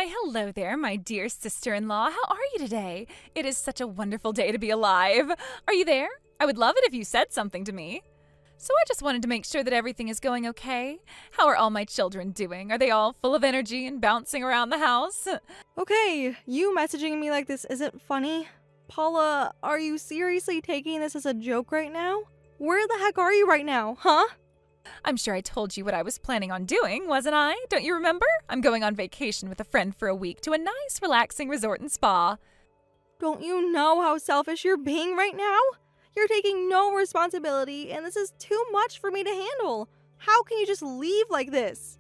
Why, hello there, my dear sister-in-law. How are you today? It is such a wonderful day to be alive. Are you there? I would love it if you said something to me. So I just wanted to make sure that everything is going okay. How are all my children doing? Are they all full of energy and bouncing around the house? Okay, you messaging me like this isn't funny. Paula, are you seriously taking this as a joke right now? Where the heck are you right now, huh? I'm sure I told you what I was planning on doing, wasn't I? Don't you remember? I'm going on vacation with a friend for a week to a nice, relaxing resort and spa. Don't you know how selfish you're being right now? You're taking no responsibility, and this is too much for me to handle. How can you just leave like this?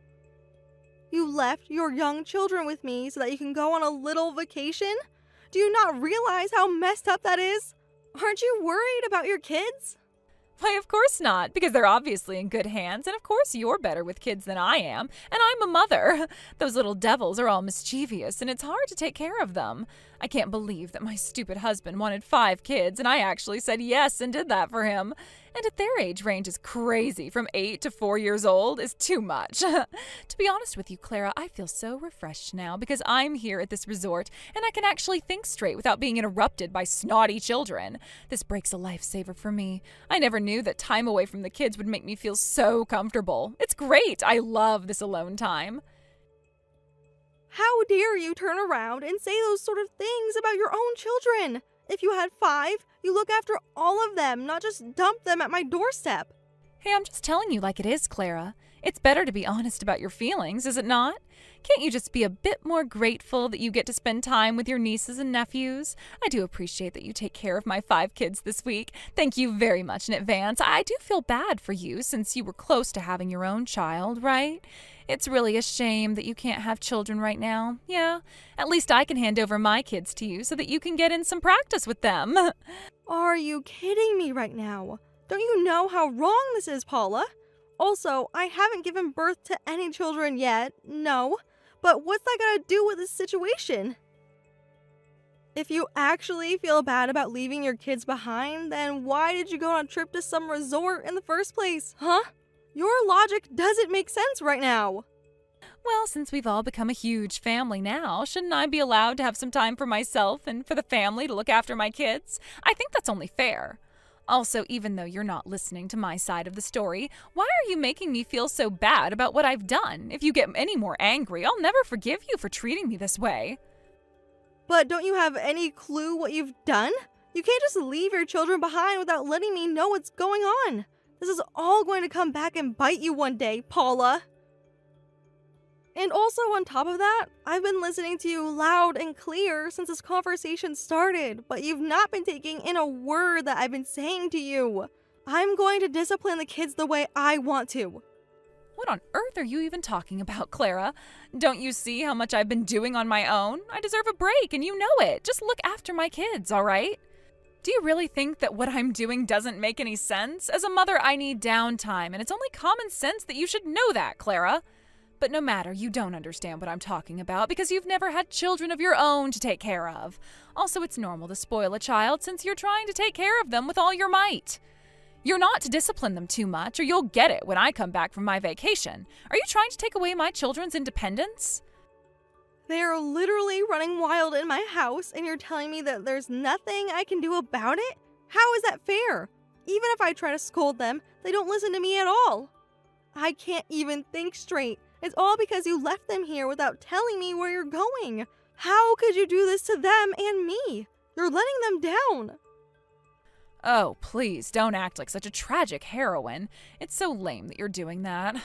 You left your young children with me so that you can go on a little vacation? Do you not realize how messed up that is? Aren't you worried about your kids? Why, of course not, because they're obviously in good hands, and of course you're better with kids than I am, and I'm a mother. Those little devils are all mischievous, and it's hard to take care of them. I can't believe that my stupid husband wanted 5 kids, and I actually said yes and did that for him. And at their age range is crazy, from 8 to 4 years old is too much. To be honest with you, Clara, I feel so refreshed now because I'm here at this resort, and I can actually think straight without being interrupted by snotty children. This break's a lifesaver for me. I never knew that time away from the kids would make me feel so comfortable. It's great. I love this alone time. How dare you turn around and say those sort of things about your own children? If you had 5, you look after all of them, not just dump them at my doorstep. Hey, I'm just telling you like it is, Clara. It's better to be honest about your feelings, is it not? Can't you just be a bit more grateful that you get to spend time with your nieces and nephews? I do appreciate that you take care of my 5 kids this week. Thank you very much in advance. I do feel bad for you since you were close to having your own child, right? It's really a shame that you can't have children right now. Yeah, at least I can hand over my kids to you so that you can get in some practice with them. Are you kidding me right now? Don't you know how wrong this is, Paula? Also, I haven't given birth to any children yet, no. But what's that got to do with this situation? If you actually feel bad about leaving your kids behind, then why did you go on a trip to some resort in the first place, huh? Your logic doesn't make sense right now. Well, since we've all become a huge family now, shouldn't I be allowed to have some time for myself and for the family to look after my kids? I think that's only fair. Also, even though you're not listening to my side of the story, why are you making me feel so bad about what I've done? If you get any more angry, I'll never forgive you for treating me this way. But don't you have any clue what you've done? You can't just leave your children behind without letting me know what's going on. This is all going to come back and bite you one day, Paula. And also on top of that, I've been listening to you loud and clear since this conversation started, but you've not been taking in a word that I've been saying to you. I'm going to discipline the kids the way I want to. What on earth are you even talking about, Clara? Don't you see how much I've been doing on my own? I deserve a break, and you know it. Just look after my kids, all right? Do you really think that what I'm doing doesn't make any sense? As a mother, I need downtime, and it's only common sense that you should know that, Clara. But no matter, you don't understand what I'm talking about because you've never had children of your own to take care of. Also, it's normal to spoil a child since you're trying to take care of them with all your might. You're not to discipline them too much, or you'll get it when I come back from my vacation. Are you trying to take away my children's independence? They are literally running wild in my house, and you're telling me that there's nothing I can do about it? How is that fair? Even if I try to scold them, they don't listen to me at all. I can't even think straight. It's all because you left them here without telling me where you're going. How could you do this to them and me? You're letting them down. Oh, please, don't act like such a tragic heroine. It's so lame that you're doing that.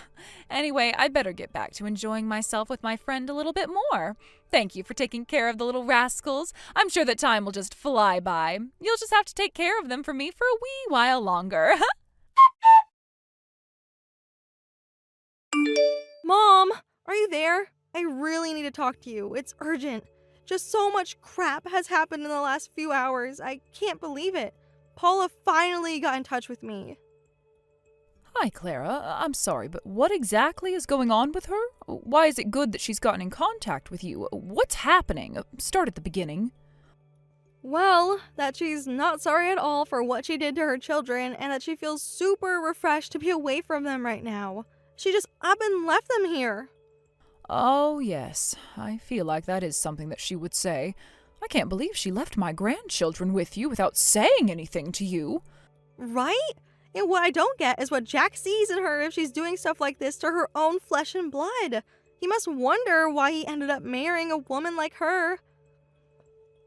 Anyway, I'd better get back to enjoying myself with my friend a little bit more. Thank you for taking care of the little rascals. I'm sure that time will just fly by. You'll just have to take care of them for me for a wee while longer. Mom, are you there? I really need to talk to you. It's urgent. Just so much crap has happened in the last few hours. I can't believe it. Paula finally got in touch with me. Hi, Clara. I'm sorry, but what exactly is going on with her? Why is it good that she's gotten in contact with you? What's happening? Start at the beginning. Well, that she's not sorry at all for what she did to her children and that she feels super refreshed to be away from them right now. She just up and left them here. Oh, yes, I feel like that is something that she would say. I can't believe she left my grandchildren with you without saying anything to you. Right? And what I don't get is what Jack sees in her if she's doing stuff like this to her own flesh and blood. He must wonder why he ended up marrying a woman like her.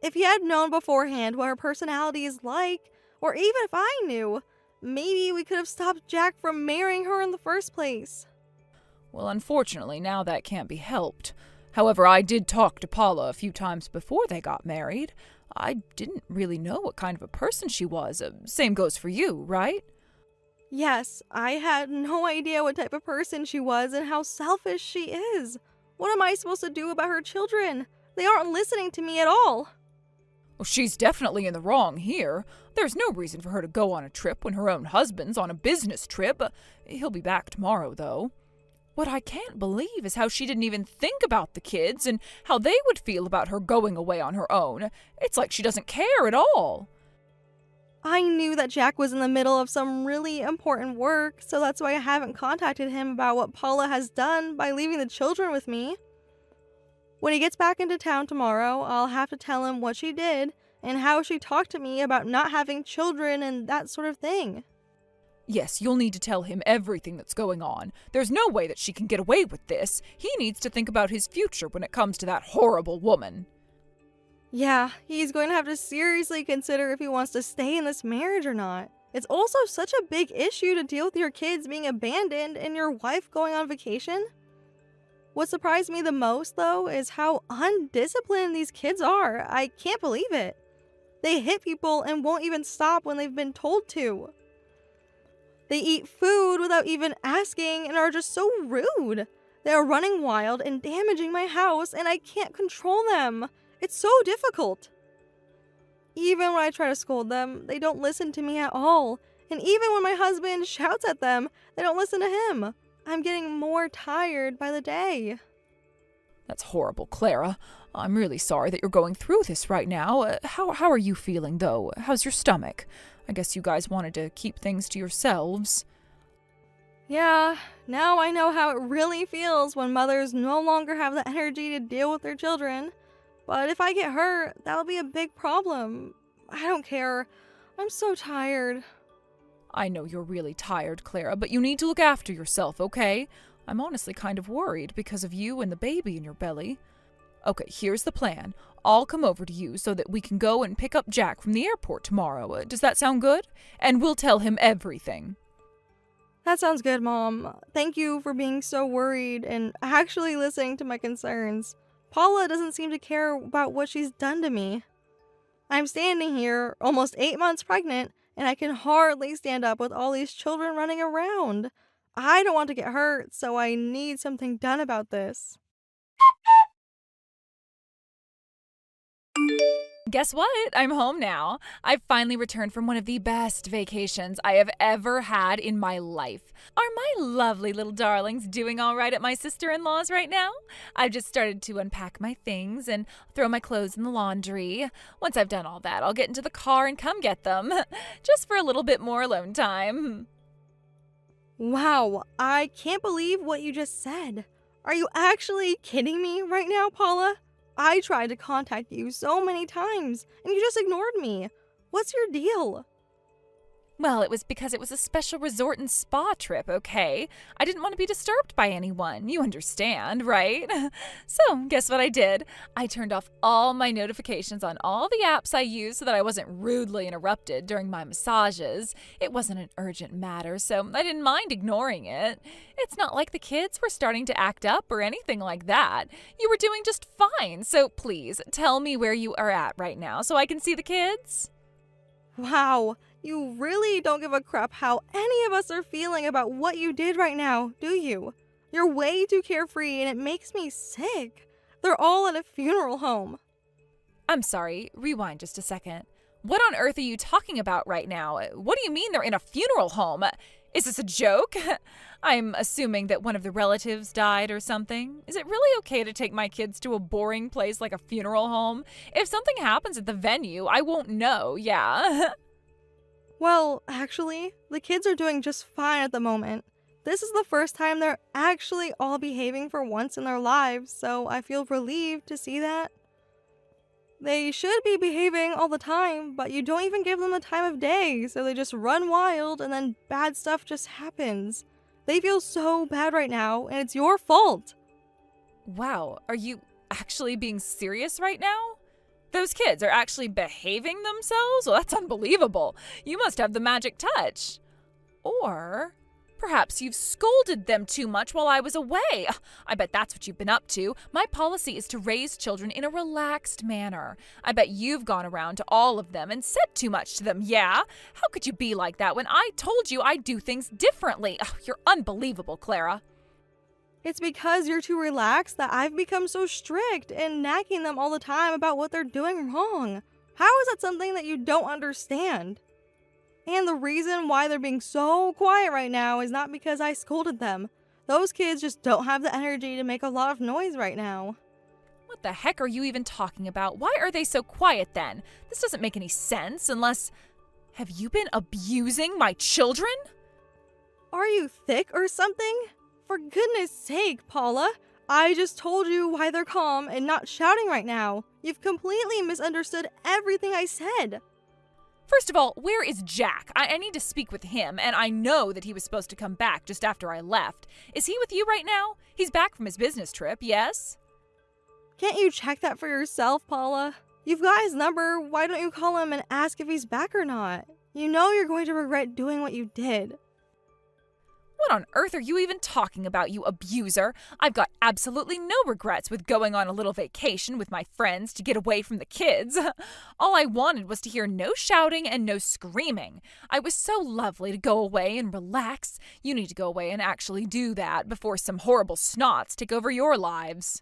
If he had known beforehand what her personality is like, or even if I knew, maybe we could have stopped Jack from marrying her in the first place. Well, unfortunately, now that can't be helped. However, I did talk to Paula a few times before they got married. I didn't really know what kind of a person she was. Same goes for you, right? Yes, I had no idea what type of person she was and how selfish she is. What am I supposed to do about her children? They aren't listening to me at all. Well, she's definitely in the wrong here. There's no reason for her to go on a trip when her own husband's on a business trip. He'll be back tomorrow, though. What I can't believe is how she didn't even think about the kids and how they would feel about her going away on her own. It's like she doesn't care at all. I knew that Jack was in the middle of some really important work, so that's why I haven't contacted him about what Paula has done by leaving the children with me. When he gets back into town tomorrow, I'll have to tell him what she did and how she talked to me about not having children and that sort of thing. Yes, you'll need to tell him everything that's going on. There's no way that she can get away with this. He needs to think about his future when it comes to that horrible woman. Yeah, he's going to have to seriously consider if he wants to stay in this marriage or not. It's also such a big issue to deal with your kids being abandoned and your wife going on vacation. What surprised me the most, though, is how undisciplined these kids are. I can't believe it. They hit people and won't even stop when they've been told to. They eat food without even asking and are just so rude. They are running wild and damaging my house, and I can't control them. It's so difficult. Even when I try to scold them, they don't listen to me at all. And even when my husband shouts at them, they don't listen to him. I'm getting more tired by the day. That's horrible, Clara. I'm really sorry that you're going through this right now. How are you feeling, though? How's your stomach? I guess you guys wanted to keep things to yourselves. Yeah, now I know how it really feels when mothers no longer have the energy to deal with their children. But if I get hurt, that'll be a big problem. I don't care. I'm so tired. I know you're really tired, Clara, but you need to look after yourself, okay? I'm honestly kind of worried because of you and the baby in your belly. Okay, here's the plan. I'll come over to you so that we can go and pick up Jack from the airport tomorrow. Does that sound good? And we'll tell him everything. That sounds good, Mom. Thank you for being so worried and actually listening to my concerns. Paula doesn't seem to care about what she's done to me. I'm standing here, almost 8 months pregnant, and I can hardly stand up with all these children running around. I don't want to get hurt, so I need something done about this. Guess what? I'm home now. I've finally returned from one of the best vacations I have ever had in my life. Are my lovely little darlings doing all right at my sister-in-law's right now? I've just started to unpack my things and throw my clothes in the laundry. Once I've done all that, I'll get into the car and come get them, just for a little bit more alone time. Wow, I can't believe what you just said. Are you actually kidding me right now, Paula? I tried to contact you so many times, and you just ignored me. What's your deal? Well, it was because it was a special resort and spa trip, okay? I didn't want to be disturbed by anyone. You understand, right? So, guess what I did? I turned off all my notifications on all the apps I use so that I wasn't rudely interrupted during my massages. It wasn't an urgent matter, so I didn't mind ignoring it. It's not like the kids were starting to act up or anything like that. You were doing just fine, so please tell me where you are at right now so I can see the kids. Wow, you really don't give a crap how any of us are feeling about what you did right now, do you? You're way too carefree and it makes me sick. They're all at a funeral home. I'm sorry, rewind just a second. What on earth are you talking about right now? What do you mean they're in a funeral home? Is this a joke? I'm assuming that one of the relatives died or something. Is it really okay to take my kids to a boring place like a funeral home? If something happens at the venue, I won't know, yeah. Well, actually, the kids are doing just fine at the moment. This is the first time they're actually all behaving for once in their lives, so I feel relieved to see that. They should be behaving all the time, but you don't even give them the time of day, so they just run wild and then bad stuff just happens. They feel so bad right now, and it's your fault. Wow, are you actually being serious right now? Those kids are actually behaving themselves? Well, that's unbelievable. You must have the magic touch. Or perhaps you've scolded them too much while I was away. I bet that's what you've been up to. My policy is to raise children in a relaxed manner. I bet you've gone around to all of them and said too much to them, yeah? How could you be like that when I told you I'd do things differently? Oh, you're unbelievable, Clara. It's because you're too relaxed that I've become so strict and nagging them all the time about what they're doing wrong. How is that something that you don't understand? And the reason why they're being so quiet right now is not because I scolded them. Those kids just don't have the energy to make a lot of noise right now. What the heck are you even talking about? Why are they so quiet then? This doesn't make any sense unless... Have you been abusing my children? Are you thick or something? For goodness sake, Paula. I just told you why they're calm and not shouting right now. You've completely misunderstood everything I said. First of all, where is Jack? I need to speak with him, and I know that he was supposed to come back just after I left. Is he with you right now? He's back from his business trip, yes? Can't you check that for yourself, Paula? You've got his number. Why don't you call him and ask if he's back or not? You know you're going to regret doing what you did. What on earth are you even talking about, you abuser? I've got absolutely no regrets with going on a little vacation with my friends to get away from the kids. All I wanted was to hear no shouting and no screaming. I was so lovely to go away and relax. You need to go away and actually do that before some horrible snots take over your lives.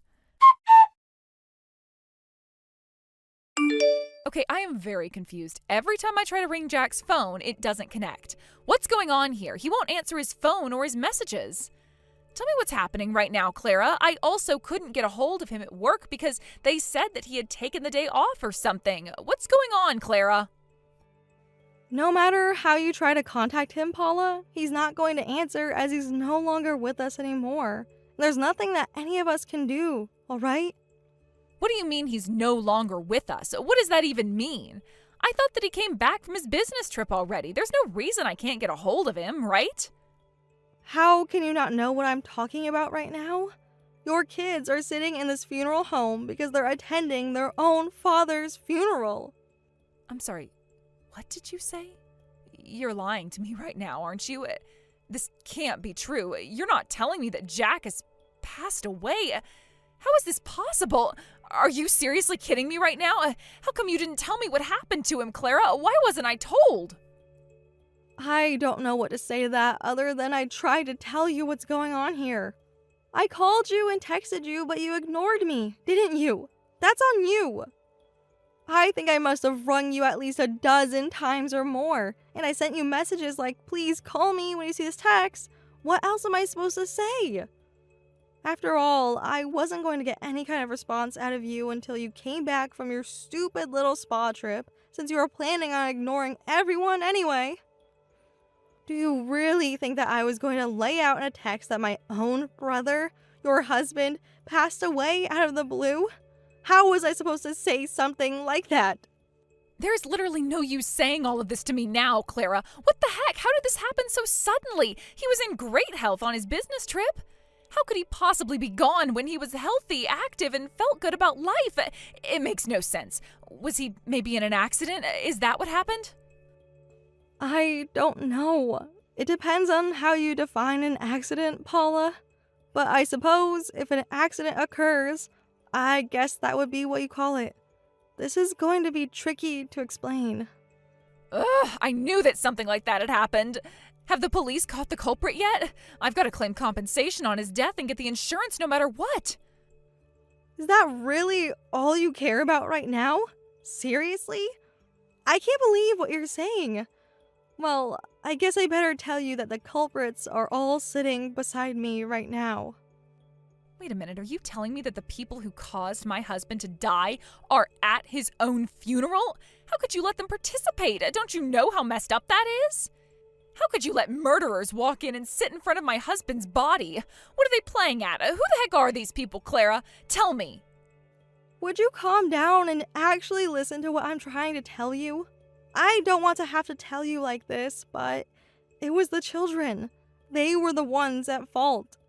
Okay, I am very confused. Every time I try to ring Jack's phone, it doesn't connect. What's going on here? He won't answer his phone or his messages. Tell me what's happening right now, Clara. I also couldn't get a hold of him at work because they said that he had taken the day off or something. What's going on, Clara? No matter how you try to contact him, Paula, he's not going to answer as he's no longer with us anymore. There's nothing that any of us can do, all right? What do you mean he's no longer with us? What does that even mean? I thought that he came back from his business trip already. There's no reason I can't get a hold of him, right? How can you not know what I'm talking about right now? Your kids are sitting in this funeral home because they're attending their own father's funeral. I'm sorry, what did you say? You're lying to me right now, aren't you? This can't be true. You're not telling me that Jack has passed away. How is this possible? Are you seriously kidding me right now? How come you didn't tell me what happened to him, Clara? Why wasn't I told? I don't know what to say to that other than I tried to tell you what's going on here. I called you and texted you, but you ignored me, didn't you? That's on you. I think I must have rung you at least a dozen times or more, and I sent you messages like, please call me when you see this text. What else am I supposed to say? After all, I wasn't going to get any kind of response out of you until you came back from your stupid little spa trip, since you were planning on ignoring everyone anyway. Do you really think that I was going to lay out in a text that my own brother, your husband, passed away out of the blue? How was I supposed to say something like that? There's literally no use saying all of this to me now, Clara. What the heck? How did this happen so suddenly? He was in great health on his business trip. How could he possibly be gone when he was healthy, active, and felt good about life? It makes no sense. Was he maybe in an accident? Is that what happened? I don't know. It depends on how you define an accident, Paula. But I suppose if an accident occurs, I guess that would be what you call it. This is going to be tricky to explain. Ugh, I knew that something like that had happened. Have the police caught the culprit yet? I've got to claim compensation on his death and get the insurance no matter what. Is that really all you care about right now? Seriously? I can't believe what you're saying. Well, I guess I better tell you that the culprits are all sitting beside me right now. Wait a minute, are you telling me that the people who caused my husband to die are at his own funeral? How could you let them participate? Don't you know how messed up that is? How could you let murderers walk in and sit in front of my husband's body? What are they playing at? Who the heck are these people, Clara? Tell me. Would you calm down and actually listen to what I'm trying to tell you? I don't want to have to tell you like this, but it was the children. They were the ones at fault.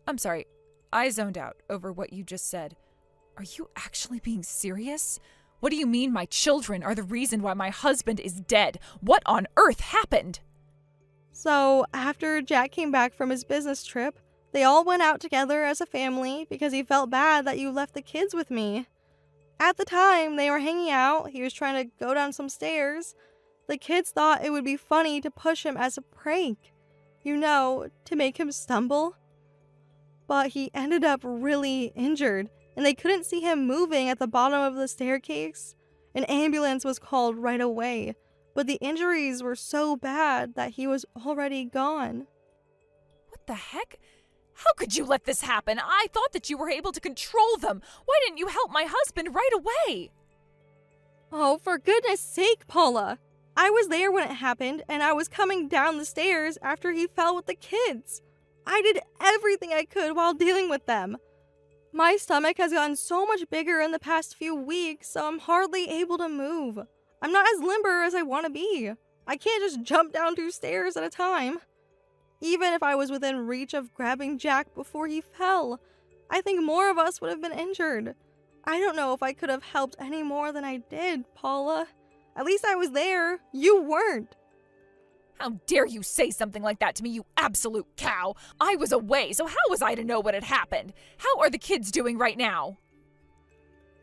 I'm sorry. I zoned out over what you just said. Are you actually being serious? What do you mean my children are the reason why my husband is dead? What on earth happened? So, after Jack came back from his business trip, they all went out together as a family because he felt bad that you left the kids with me. At the time they were hanging out, he was trying to go down some stairs. The kids thought it would be funny to push him as a prank, to make him stumble. But he ended up really injured, and they couldn't see him moving at the bottom of the staircase. An ambulance was called right away, but the injuries were so bad that he was already gone. What the heck? How could you let this happen? I thought that you were able to control them. Why didn't you help my husband right away? Oh, for goodness sake, Paula. I was there when it happened, and I was coming down the stairs after he fell with the kids. I did everything I could while dealing with them. My stomach has gotten so much bigger in the past few weeks, so I'm hardly able to move. I'm not as limber as I want to be. I can't just jump down 2 stairs at a time. Even if I was within reach of grabbing Jack before he fell, I think more of us would have been injured. I don't know if I could have helped any more than I did, Paula. At least I was there. You weren't. How dare you say something like that to me, you absolute cow! I was away, so how was I to know what had happened? How are the kids doing right now?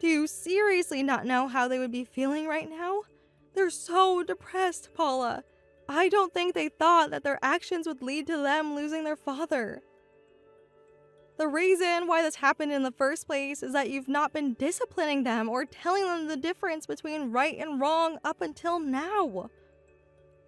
Do you seriously not know how they would be feeling right now? They're so depressed, Paula. I don't think they thought that their actions would lead to them losing their father. The reason why this happened in the first place is that you've not been disciplining them or telling them the difference between right and wrong up until now.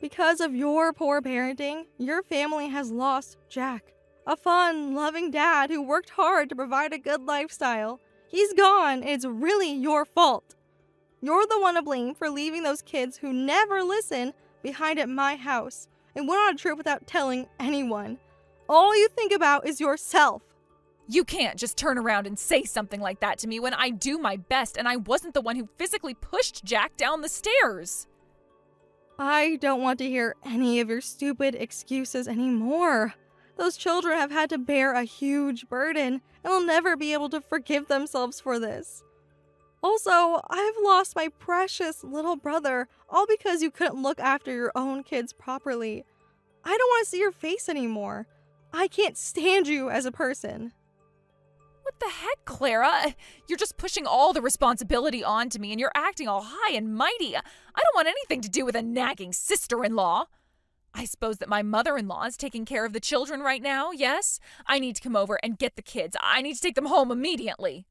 Because of your poor parenting, your family has lost Jack, a fun, loving dad who worked hard to provide a good lifestyle. He's gone, and it's really your fault. You're the one to blame for leaving those kids who never listen behind at my house and went on a trip without telling anyone. All you think about is yourself. You can't just turn around and say something like that to me when I do my best and I wasn't the one who physically pushed Jack down the stairs. I don't want to hear any of your stupid excuses anymore. Those children have had to bear a huge burden and will never be able to forgive themselves for this. Also, I've lost my precious little brother, all because you couldn't look after your own kids properly. I don't want to see your face anymore. I can't stand you as a person. What the heck, Clara? You're just pushing all the responsibility onto me and you're acting all high and mighty. I don't want anything to do with a nagging sister-in-law. I suppose that my mother-in-law is taking care of the children right now, yes? I need to come over and get the kids. I need to take them home immediately.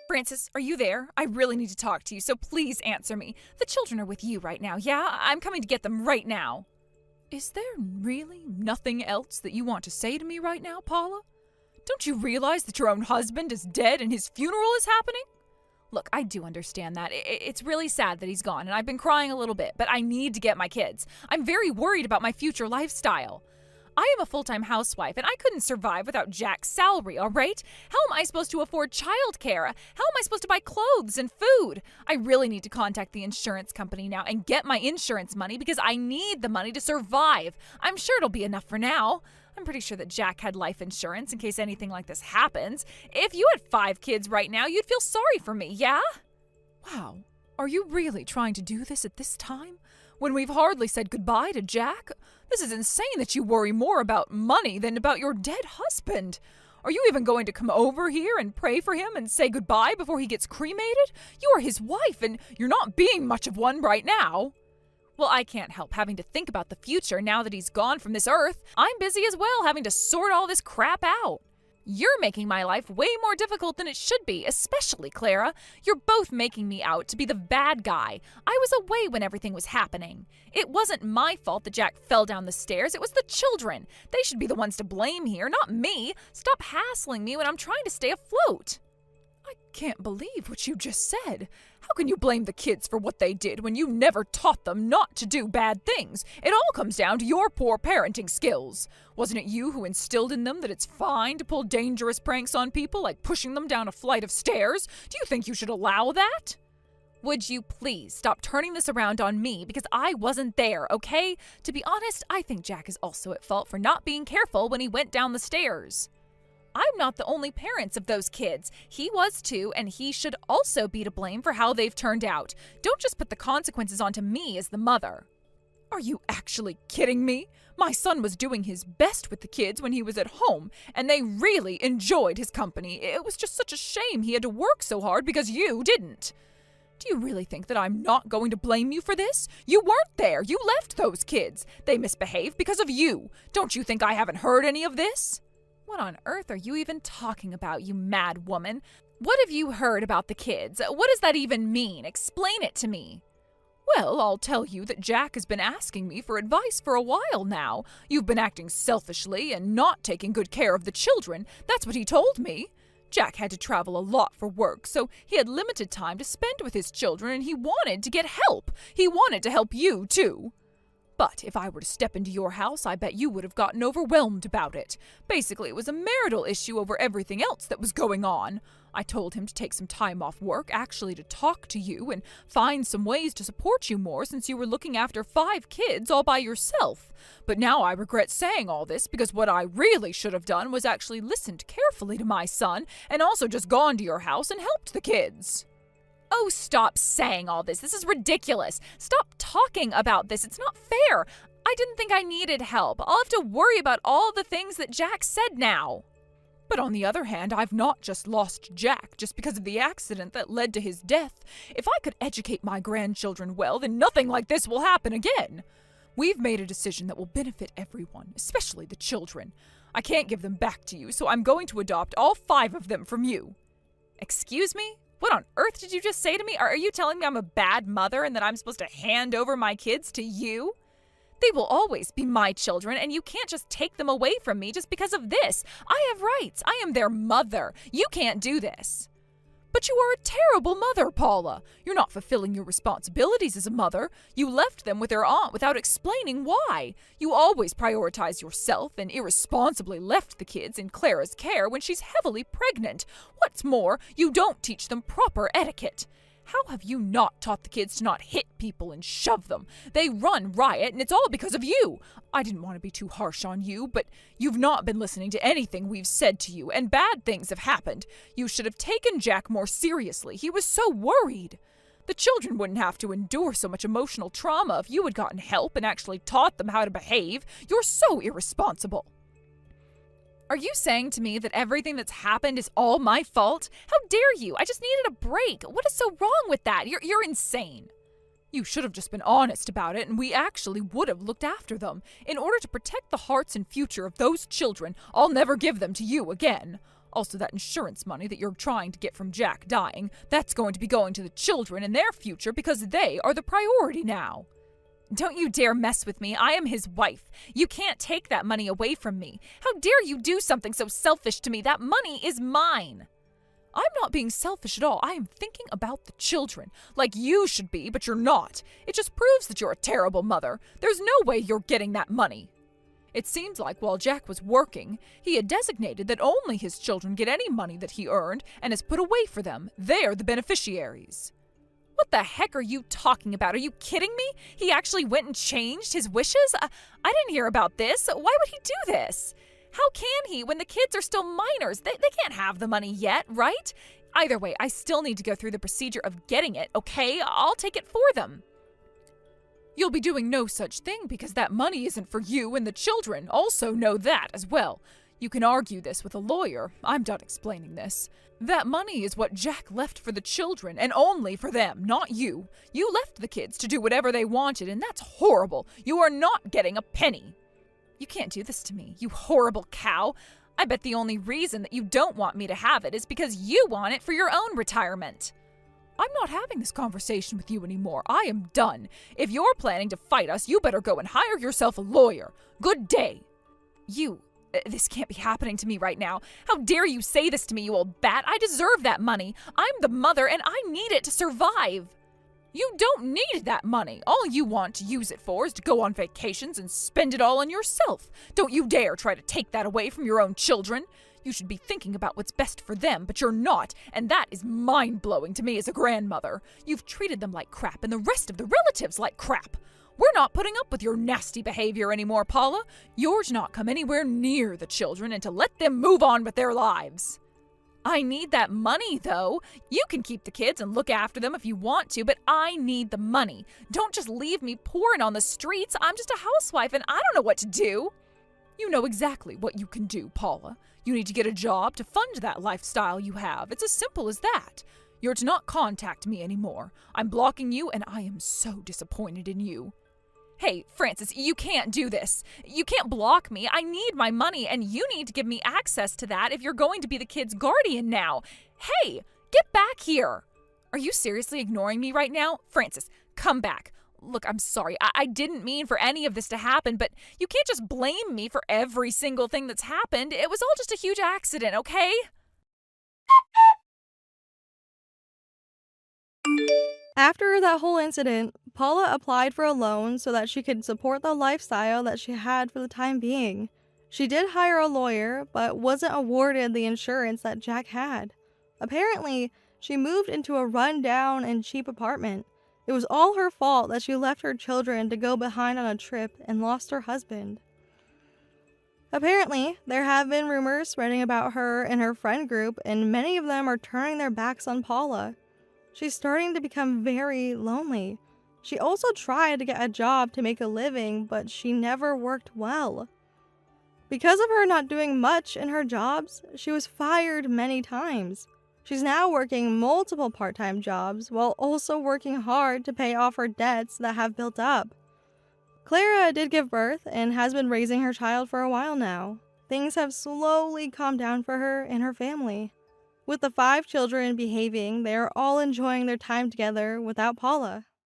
Francis, are you there? I really need to talk to you, so please answer me. The children are with you right now, yeah? I'm coming to get them right now. Is there really nothing else that you want to say to me right now, Paula? Don't you realize that your own husband is dead and his funeral is happening? Look, I do understand that. It's really sad that he's gone, and I've been crying a little bit, but I need to get my kids. I'm very worried about my future lifestyle. I am a full-time housewife, and I couldn't survive without Jack's salary, all right? How am I supposed to afford childcare? How am I supposed to buy clothes and food? I really need to contact the insurance company now and get my insurance money because I need the money to survive. I'm sure it'll be enough for now. I'm pretty sure that Jack had life insurance in case anything like this happens. If you had 5 kids right now, you'd feel sorry for me, yeah? Wow, are you really trying to do this at this time? When we've hardly said goodbye to Jack? This is insane that you worry more about money than about your dead husband. Are you even going to come over here and pray for him and say goodbye before he gets cremated? You are his wife, and you're not being much of one right now. Well, I can't help having to think about the future now that he's gone from this earth. I'm busy as well, having to sort all this crap out. You're making my life way more difficult than it should be, especially Clara. You're both making me out to be the bad guy. I was away when everything was happening. It wasn't my fault that Jack fell down the stairs. It was the children. They should be the ones to blame here, not me. Stop hassling me when I'm trying to stay afloat. I can't believe what you just said. How can you blame the kids for what they did when you never taught them not to do bad things? It all comes down to your poor parenting skills. Wasn't it you who instilled in them that it's fine to pull dangerous pranks on people like pushing them down a flight of stairs? Do you think you should allow that? Would you please stop turning this around on me because I wasn't there, okay? To be honest, I think Jack is also at fault for not being careful when he went down the stairs. I'm not the only parents of those kids. He was too, and he should also be to blame for how they've turned out. Don't just put the consequences onto me as the mother. Are you actually kidding me? My son was doing his best with the kids when he was at home, and they really enjoyed his company. It was just such a shame he had to work so hard because you didn't. Do you really think that I'm not going to blame you for this? You weren't there. You left those kids. They misbehaved because of you. Don't you think I haven't heard any of this? What on earth are you even talking about, you mad woman? What have you heard about the kids? What does that even mean? Explain it to me. Well, I'll tell you that Jack has been asking me for advice for a while now. You've been acting selfishly and not taking good care of the children. That's what he told me. Jack had to travel a lot for work, so he had limited time to spend with his children, and he wanted to get help. He wanted to help you, too. But if I were to step into your house, I bet you would have gotten overwhelmed about it. Basically, it was a marital issue over everything else that was going on. I told him to take some time off work, actually to talk to you and find some ways to support you more since you were looking after 5 kids all by yourself. But now I regret saying all this because what I really should have done was actually listened carefully to my son and also just gone to your house and helped the kids. Oh, stop saying all this. This is ridiculous. Stop talking about this. It's not fair. I didn't think I needed help. I'll have to worry about all the things that Jack said now. But on the other hand, I've not just lost Jack just because of the accident that led to his death. If I could educate my grandchildren well, then nothing like this will happen again. We've made a decision that will benefit everyone, especially the children. I can't give them back to you, so I'm going to adopt all 5 of them from you. Excuse me? What on earth did you just say to me? Are you telling me I'm a bad mother and that I'm supposed to hand over my kids to you? They will always be my children, and you can't just take them away from me just because of this. I have rights. I am their mother. You can't do this. But you are a terrible mother, Paula. You're not fulfilling your responsibilities as a mother. You left them with their aunt without explaining why. You always prioritize yourself and irresponsibly left the kids in Clara's care when she's heavily pregnant. What's more, you don't teach them proper etiquette. How have you not taught the kids to not hit people and shove them? They run riot, and it's all because of you. I didn't want to be too harsh on you, but you've not been listening to anything we've said to you, and bad things have happened. You should have taken Jack more seriously. He was so worried. The children wouldn't have to endure so much emotional trauma if you had gotten help and actually taught them how to behave. You're so irresponsible. Are you saying to me that everything that's happened is all my fault? How dare you? I just needed a break. What is so wrong with that? You're insane. You should have just been honest about it, and we actually would have looked after them. In order to protect the hearts and future of those children, I'll never give them to you again. Also, that insurance money that you're trying to get from Jack dying, that's going to be going to the children and their future because they are the priority now. Don't you dare mess with me. I am his wife. You can't take that money away from me. How dare you do something so selfish to me? That money is mine. I'm not being selfish at all. I am thinking about the children, like you should be, but you're not. It just proves that you're a terrible mother. There's no way you're getting that money. It seems like while Jack was working, he had designated that only his children get any money that he earned and has put away for them. They're the beneficiaries. What the heck are you talking about? Are you kidding me? He actually went and changed his wishes? I didn't hear about this. Why would he do this? How can he when the kids are still minors? They can't have the money yet, right? Either way, I still need to go through the procedure of getting it, okay? I'll take it for them. You'll be doing no such thing because that money isn't for you, and the children also know that as well. You can argue this with a lawyer. I'm done explaining this. That money is what Jack left for the children, and only for them, not you. You left the kids to do whatever they wanted, and that's horrible. You are not getting a penny. You can't do this to me, you horrible cow. I bet the only reason that you don't want me to have it is because you want it for your own retirement. I'm not having this conversation with you anymore. I am done. If you're planning to fight us, you better go and hire yourself a lawyer. Good day. You This can't be happening to me right now. How dare you say this to me, you old bat? I deserve that money. I'm the mother and I need it to survive. You don't need that money. All you want to use it for is to go on vacations and spend it all on yourself. Don't you dare try to take that away from your own children. You should be thinking about what's best for them, but you're not, and that is mind-blowing to me as a grandmother. You've treated them like crap and the rest of the relatives like crap. We're not putting up with your nasty behavior anymore, Paula. You're to not come anywhere near the children and to let them move on with their lives. I need that money, though. You can keep the kids and look after them if you want to, but I need the money. Don't just leave me pouring on the streets. I'm just a housewife and I don't know what to do. You know exactly what you can do, Paula. You need to get a job to fund that lifestyle you have. It's as simple as that. You're to not contact me anymore. I'm blocking you and I am so disappointed in you. Hey, Francis, you can't do this. You can't block me. I need my money, and you need to give me access to that if you're going to be the kid's guardian now. Hey, get back here. Are you seriously ignoring me right now? Francis, come back. Look, I'm sorry. I didn't mean for any of this to happen, but you can't just blame me for every single thing that's happened. It was all just a huge accident, okay? After that whole incident, Paula applied for a loan so that she could support the lifestyle that she had for the time being. She did hire a lawyer, but wasn't awarded the insurance that Jack had. Apparently, she moved into a run-down and cheap apartment. It was all her fault that she left her children to go behind on a trip and lost her husband. Apparently, there have been rumors spreading about her and her friend group, and many of them are turning their backs on Paula. She's starting to become very lonely. She also tried to get a job to make a living, but she never worked well. Because of her not doing much in her jobs, she was fired many times. She's now working multiple part-time jobs while also working hard to pay off her debts that have built up. Clara did give birth and has been raising her child for a while now. Things have slowly calmed down for her and her family. With the 5 children behaving, they are all enjoying their time together without Paula.